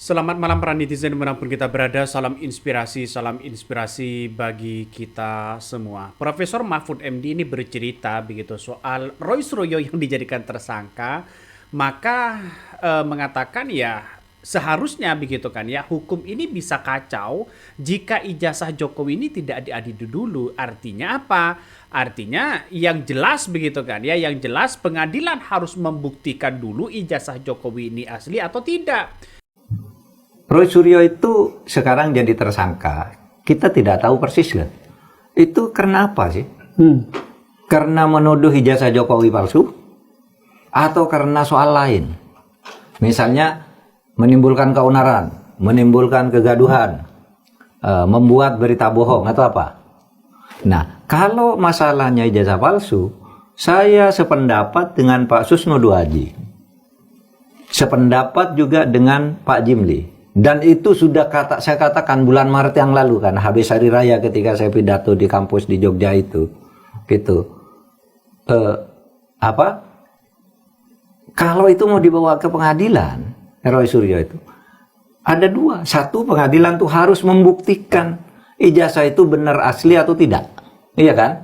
Selamat malam para netizen dimanapun kita berada, salam inspirasi bagi kita semua. Profesor Mahfud MD ini bercerita begitu soal Roy Suryo yang dijadikan tersangka, maka mengatakan ya seharusnya begitu kan ya hukum ini bisa kacau jika ijazah Jokowi ini tidak diadili dulu. Artinya apa? Artinya yang jelas begitu kan ya, yang jelas pengadilan harus membuktikan dulu ijazah Jokowi ini asli atau tidak. Roy Suryo itu sekarang jadi tersangka. Kita tidak tahu persis kan. Itu karena apa sih? Karena menuduh ijazah Jokowi palsu? Atau karena soal lain? Misalnya menimbulkan keonaran, menimbulkan kegaduhan, membuat berita bohong atau apa? Nah, kalau masalahnya ijazah palsu, saya sependapat dengan Pak Susno Duaji. Sependapat juga dengan Pak Jimli. Dan itu sudah saya katakan bulan Maret yang lalu kan, habis hari raya ketika saya pidato di kampus di Jogja itu, gitu. Kalau itu mau dibawa ke pengadilan, Roy Suryo itu ada dua. Satu, pengadilan tuh harus membuktikan ijazah itu benar asli atau tidak, iya kan?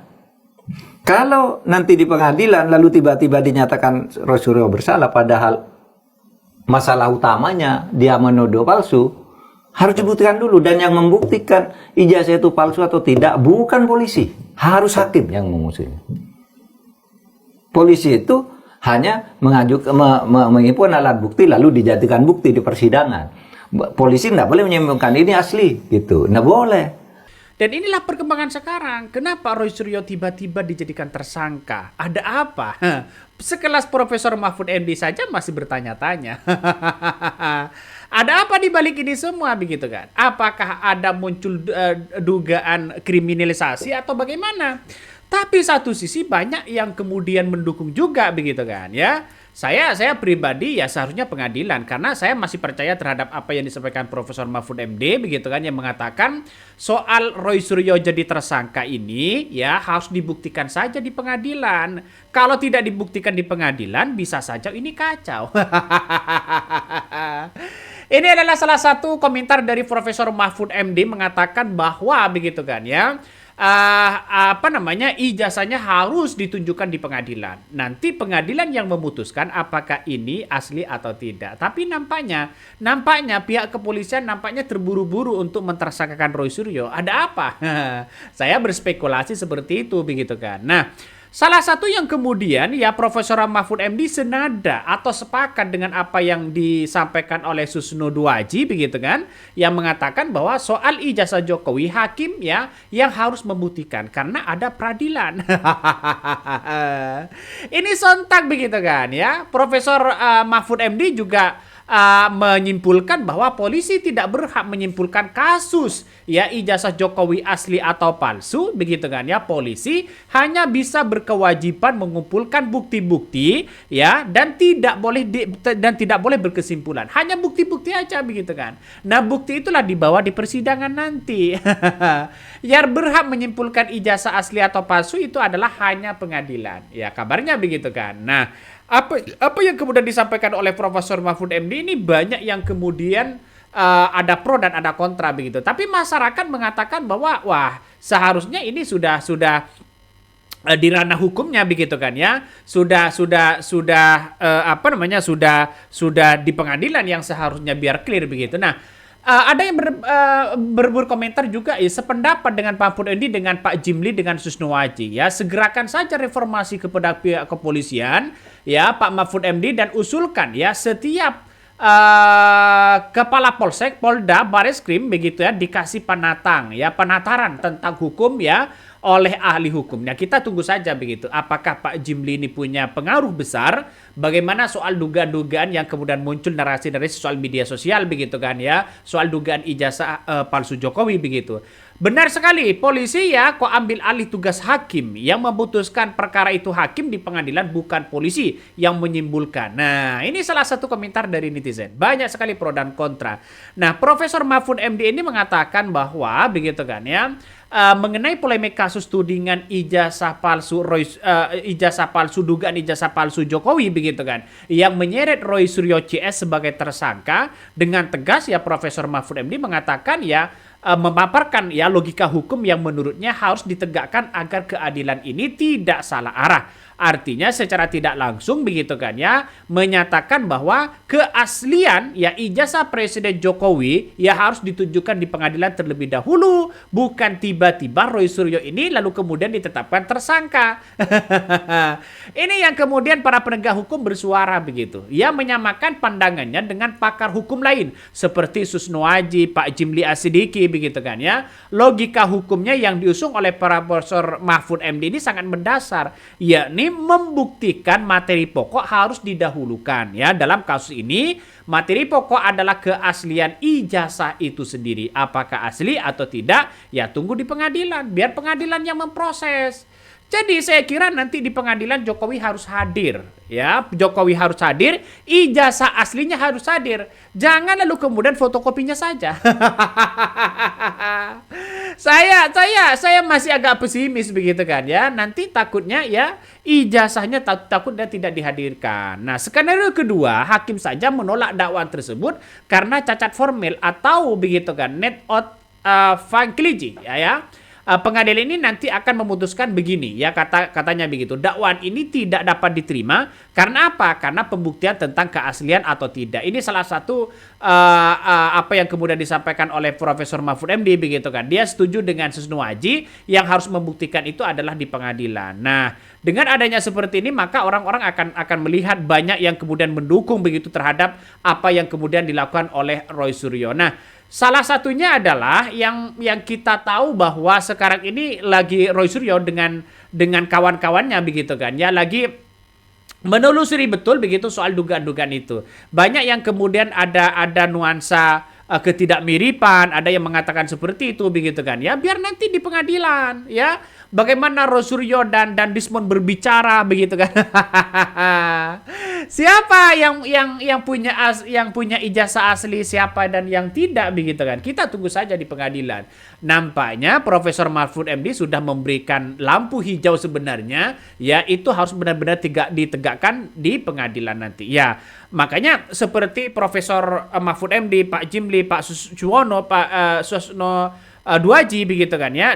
Kalau nanti di pengadilan lalu tiba-tiba dinyatakan Roy Suryo bersalah, padahal masalah utamanya dia menuduh palsu, harus dibuktikan dulu. Dan yang membuktikan ijazah itu palsu atau tidak bukan polisi, harus hakim yang memutuskan. Polisi itu hanya mengimpun alat bukti lalu dijadikan bukti di persidangan. Polisi tidak boleh menyimpulkan ini asli, gitu, tidak boleh. Dan inilah perkembangan sekarang. Kenapa Roy Suryo tiba-tiba dijadikan tersangka? Ada apa? Sekelas Profesor Mahfud MD saja masih bertanya-tanya. Ada apa di balik ini semua begitu kan? Apakah ada muncul dugaan kriminalisasi atau bagaimana? Tapi satu sisi banyak yang kemudian mendukung juga begitu kan ya. Saya pribadi ya seharusnya pengadilan, karena saya masih percaya terhadap apa yang disampaikan Profesor Mahfud MD begitu kan, yang mengatakan soal Roy Suryo jadi tersangka ini ya harus dibuktikan saja di pengadilan. Kalau tidak dibuktikan di pengadilan bisa saja ini kacau. Ini adalah salah satu komentar dari Profesor Mahfud MD mengatakan bahwa begitu kan ya, ijazahnya harus ditunjukkan di pengadilan. Nanti pengadilan yang memutuskan apakah ini asli atau tidak. Tapi nampaknya pihak kepolisian nampaknya terburu-buru untuk mentersangkakan Roy Suryo. Ada apa? Saya berspekulasi seperti itu begitu kan. Nah, salah satu yang kemudian ya Profesor Mahfud MD senada atau sepakat dengan apa yang disampaikan oleh Susno Duaji begitu kan, yang mengatakan bahwa soal ijazah Jokowi hakim ya yang harus membuktikan karena ada peradilan. Ini sontak begitu kan ya. Profesor Mahfud MD juga menyimpulkan bahwa polisi tidak berhak menyimpulkan kasus ya ijazah Jokowi asli atau palsu begitu kan ya. Polisi hanya bisa berkewajiban mengumpulkan bukti-bukti ya, dan tidak boleh berkesimpulan, hanya bukti-bukti aja begitu kan. Nah, bukti itulah dibawa di persidangan nanti. Yang berhak menyimpulkan ijazah asli atau palsu itu adalah hanya pengadilan ya, kabarnya begitu kan. Nah, apa yang kemudian disampaikan oleh Profesor Mahfud MD ini banyak yang kemudian ada pro dan ada kontra begitu. Tapi masyarakat mengatakan bahwa wah seharusnya ini sudah di ranah hukumnya begitu kan ya. Sudah di pengadilan yang seharusnya biar clear begitu. Nah, ada yang berkomentar juga ya sependapat dengan Pak Mahfud MD dengan Pak Jimli dengan Susno Waji ya, segerakan saja reformasi kepada pihak kepolisian ya Pak Mahfud MD, dan usulkan ya setiap kepala polsek, polda, bareskrim begitu ya dikasih penataran tentang hukum ya oleh ahli hukum. Nah, kita tunggu saja begitu. Apakah Pak Jimli ini punya pengaruh besar? Bagaimana soal dugaan-dugaan yang kemudian muncul narasi-narasi soal media sosial begitu kan ya, soal dugaan ijazah palsu Jokowi begitu. Benar sekali, polisi ya kok ambil alih tugas hakim. Yang memutuskan perkara itu hakim di pengadilan, bukan polisi yang menyimpulkan. Nah, ini salah satu komentar dari netizen. Banyak sekali pro dan kontra. Nah, Profesor Mahfud MD ini mengatakan bahwa begitu kan ya, mengenai polemik kasus tudingan ijazah palsu dugaan ijazah palsu Jokowi begitu kan, yang menyeret Roy Suryo CS sebagai tersangka. Dengan tegas ya Profesor Mahfud MD mengatakan ya, memaparkan ya logika hukum yang menurutnya harus ditegakkan agar keadilan ini tidak salah arah. Artinya secara tidak langsung begitu kan ya, menyatakan bahwa keaslian ya ijazah Presiden Jokowi ya harus ditunjukkan di pengadilan terlebih dahulu, bukan tiba-tiba Roy Suryo ini lalu kemudian ditetapkan tersangka. Ini yang kemudian para penegak hukum bersuara begitu. Ya, menyamakan pandangannya dengan pakar hukum lain seperti Susno Aji, Pak Jimli Asidiki begitu kan ya. Logika hukumnya yang diusung oleh Profesor Mahfud MD ini sangat mendasar, yakni membuktikan materi pokok harus didahulukan ya. Dalam kasus ini materi pokok adalah keaslian ijazah itu sendiri. Apakah asli atau tidak ya tunggu di pengadilan, biar pengadilan yang memproses. Jadi saya kira nanti di pengadilan Jokowi harus hadir ya. Jokowi harus hadir, ijazah aslinya harus hadir. Jangan lalu kemudian fotokopinya saja. Saya masih agak pesimis begitu kan ya. Nanti takutnya ya ijazahnya takutnya tidak dihadirkan. Nah, skenario kedua, hakim saja menolak dakwaan tersebut karena cacat formil atau begitu kan net out fankiliji ya. Pengadilan ini nanti akan memutuskan begini ya, katanya begitu. Dakwaan ini tidak dapat diterima karena apa? Karena pembuktian tentang keaslian atau tidak. Ini salah satu apa yang kemudian disampaikan oleh Profesor Mahfud MD begitu kan. Dia setuju dengan Susno Aji yang harus membuktikan itu adalah di pengadilan. Nah, dengan adanya seperti ini maka orang-orang akan melihat banyak yang kemudian mendukung begitu terhadap apa yang kemudian dilakukan oleh Roy Suryo. Nah, salah satunya adalah yang kita tahu bahwa sekarang ini lagi Roy Suryo dengan kawan-kawannya begitu kan ya, lagi menelusuri betul begitu soal dugaan-dugaan itu. Banyak yang kemudian ada nuansa ketidakmiripan, ada yang mengatakan seperti itu begitu kan ya. Biar nanti di pengadilan ya bagaimana Roy Suryo dan Desmond berbicara begitu kan. Siapa yang punya ijazah asli, siapa dan yang tidak begitu kan. Kita tunggu saja di pengadilan. Nampaknya Profesor Mahfud MD sudah memberikan lampu hijau sebenarnya ya, itu harus benar-benar ditegakkan di pengadilan nanti. Ya, makanya seperti Profesor Mahfud MD, Pak Jimli, Pak Suswono, Pak Susno Duaji begitu kan ya,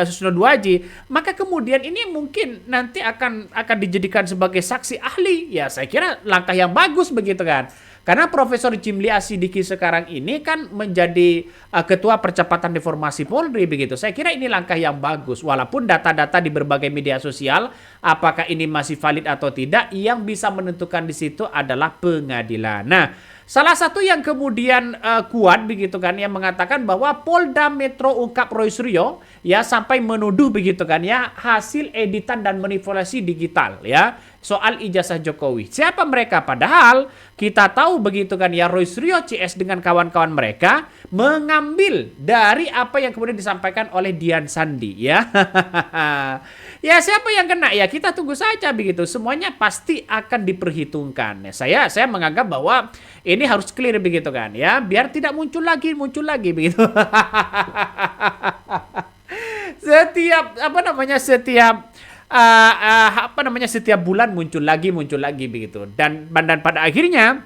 Susno Duaji, maka kemudian ini mungkin nanti akan dijadikan sebagai saksi ahli. Ya, saya kira langkah yang bagus begitu kan. Karena Profesor Jimli Asidiki sekarang ini kan menjadi Ketua Percepatan Reformasi Polri begitu. Saya kira ini langkah yang bagus. Walaupun data-data di berbagai media sosial apakah ini masih valid atau tidak, yang bisa menentukan di situ adalah pengadilan. Nah, salah satu yang kemudian kuat begitu kan yang mengatakan bahwa Polda Metro ungkap Roy Suryo ya sampai menuduh begitu kan ya hasil editan dan manipulasi digital ya soal ijazah Jokowi. Siapa mereka? Padahal kita tahu begitu kan ya, Roy Suryo CS dengan kawan-kawan mereka mengambil dari apa yang kemudian disampaikan oleh Dian Sandi ya. Ya, siapa yang kena ya kita tunggu saja begitu. Semuanya pasti akan diperhitungkan. Saya menganggap bahwa ini harus clear begitu kan ya, biar tidak muncul lagi begitu. Setiap bulan muncul lagi begitu. Dan pada akhirnya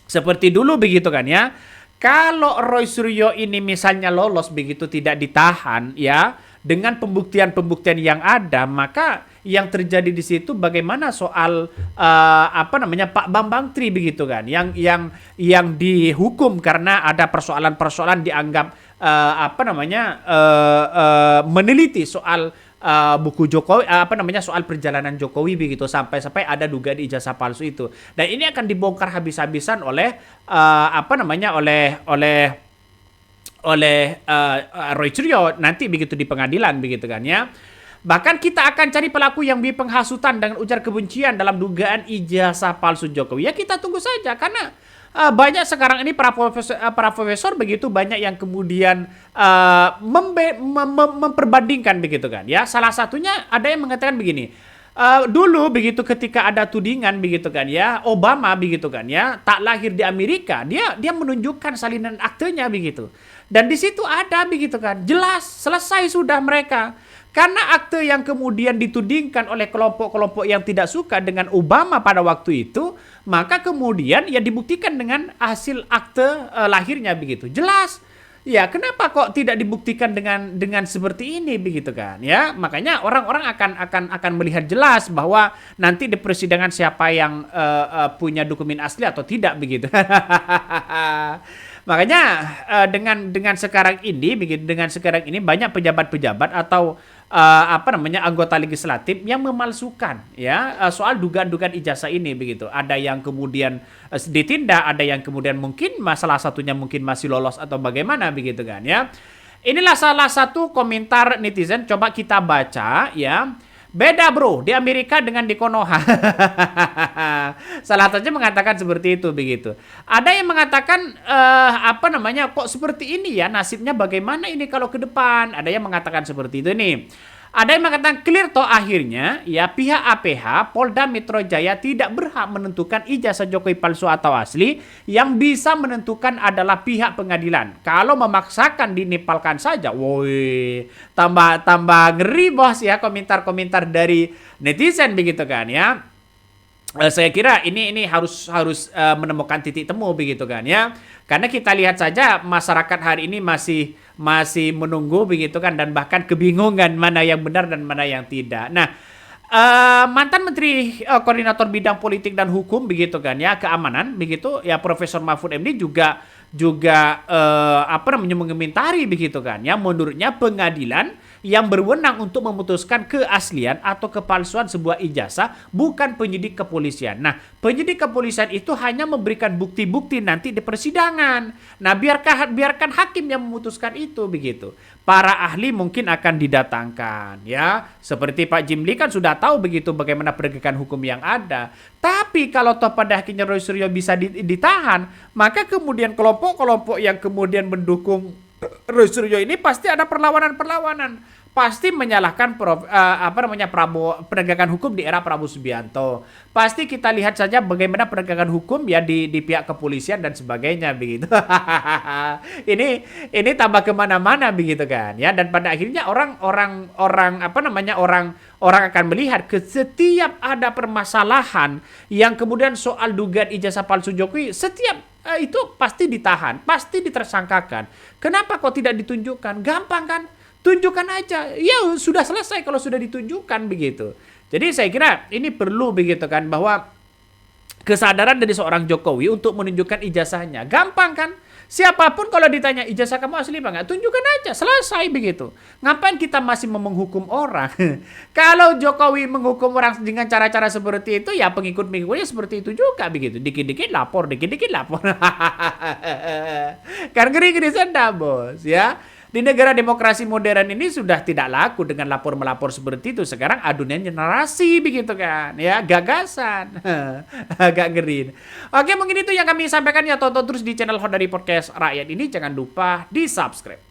seperti dulu begitu kan ya. Kalau Roy Suryo ini misalnya lolos begitu, tidak ditahan ya, dengan pembuktian yang ada, maka yang terjadi di situ bagaimana soal Pak Bambang Tri begitu kan, yang dihukum karena ada persoalan dianggap meneliti soal buku Jokowi, soal perjalanan Jokowi begitu, sampai ada dugaan ijazah palsu itu. Dan ini akan dibongkar habis-habisan oleh Roy Suryo nanti begitu di pengadilan begitu kan ya. Bahkan kita akan cari pelaku yang penghasutan dengan ujar kebencian dalam dugaan ijazah palsu Jokowi. Ya, kita tunggu saja karena banyak sekarang ini para profesor begitu banyak yang kemudian memperbandingkan begitu kan ya. Salah satunya ada yang mengatakan begini. Dulu begitu ketika ada tudingan begitu kan ya, Obama begitu kan ya, tak lahir di Amerika, dia menunjukkan salinan aktenya begitu. Dan di situ ada begitu kan, jelas selesai sudah mereka. Karena akte yang kemudian ditudingkan oleh kelompok-kelompok yang tidak suka dengan Obama pada waktu itu, maka kemudian ya dibuktikan dengan hasil akte lahirnya begitu. Jelas. Ya, kenapa kok tidak dibuktikan dengan seperti ini begitu kan? Ya, makanya orang-orang akan melihat jelas bahwa nanti di persidangan siapa yang punya dokumen asli atau tidak begitu. Makanya dengan sekarang ini begitu, dengan sekarang ini banyak pejabat-pejabat atau anggota legislatif yang memalsukan ya soal dugaan-dugaan ijazah ini begitu. Ada yang kemudian ditindak, ada yang kemudian mungkin salah satunya mungkin masih lolos atau bagaimana begitu kan ya. Inilah salah satu komentar netizen, coba kita baca ya. Beda bro, di Amerika dengan di Konoha. Salah satunya mengatakan seperti itu begitu. Ada yang mengatakan kok seperti ini ya, nasibnya bagaimana ini kalau ke depan? Ada yang mengatakan seperti itu nih. Ada yang mengatakan clear toh akhirnya ya pihak APH Polda Metro Jaya tidak berhak menentukan ijazah Jokowi palsu atau asli, yang bisa menentukan adalah pihak pengadilan. Kalau memaksakan dinipalkan saja, woi, tambah ngeri bos ya komentar-komentar dari netizen begitu kan ya. Saya kira ini harus menemukan titik temu begitu kan ya. Karena kita lihat saja masyarakat hari ini masih menunggu begitu kan, dan bahkan kebingungan mana yang benar dan mana yang tidak. Nah, mantan Menteri Koordinator Bidang Politik dan Hukum begitu kan ya, keamanan begitu ya, Profesor Mahfud MD juga mengomentari begitu kan ya, menurutnya pengadilan yang berwenang untuk memutuskan keaslian atau kepalsuan sebuah ijazah, bukan penyidik kepolisian. Nah, penyidik kepolisian itu hanya memberikan bukti-bukti nanti di persidangan. Nah, biarkan hakim yang memutuskan itu begitu. Para ahli mungkin akan didatangkan ya. Seperti Pak Jimli kan sudah tahu begitu bagaimana penegakan hukum yang ada. Tapi kalau toh pada akhirnya Roy Suryo bisa ditahan, maka kemudian kelompok-kelompok yang kemudian mendukung Roy Suryo ini pasti ada perlawanan, pasti menyalahkan Prabowo, penegakan hukum di era Prabowo Subianto. Pasti kita lihat saja bagaimana penegakan hukum ya di pihak kepolisian dan sebagainya begitu. ini tambah kemana-mana begitu kan ya, dan pada akhirnya orang akan melihat ke setiap ada permasalahan yang kemudian soal dugaan ijazah palsu Jokowi, setiap itu pasti ditahan, pasti ditersangkakan. Kenapa kok tidak ditunjukkan? Gampang kan? Tunjukkan aja. Ya sudah selesai kalau sudah ditunjukkan begitu. Jadi saya kira ini perlu begitu kan, bahwa kesadaran dari seorang Jokowi untuk menunjukkan ijazahnya. Gampang kan? Siapapun kalau ditanya ijazah kamu asli apa enggak, tunjukkan aja, selesai begitu. Ngapain kita masih menghukum orang? Kalau Jokowi menghukum orang dengan cara-cara seperti itu, ya pengikut-pengikutnya seperti itu juga begitu. Dikit-dikit lapor, dikit-dikit lapor. Kan ngeri-ngeri sedap bos ya. Di negara demokrasi modern ini sudah tidak laku dengan lapor-melapor seperti itu. Sekarang adunannya narasi begitu kan ya, gagasan. Agak ngeri. Oke, mungkin itu yang kami sampaikan ya. Tonton terus di channel Hodari Podcast Rakyat ini. Jangan lupa di subscribe.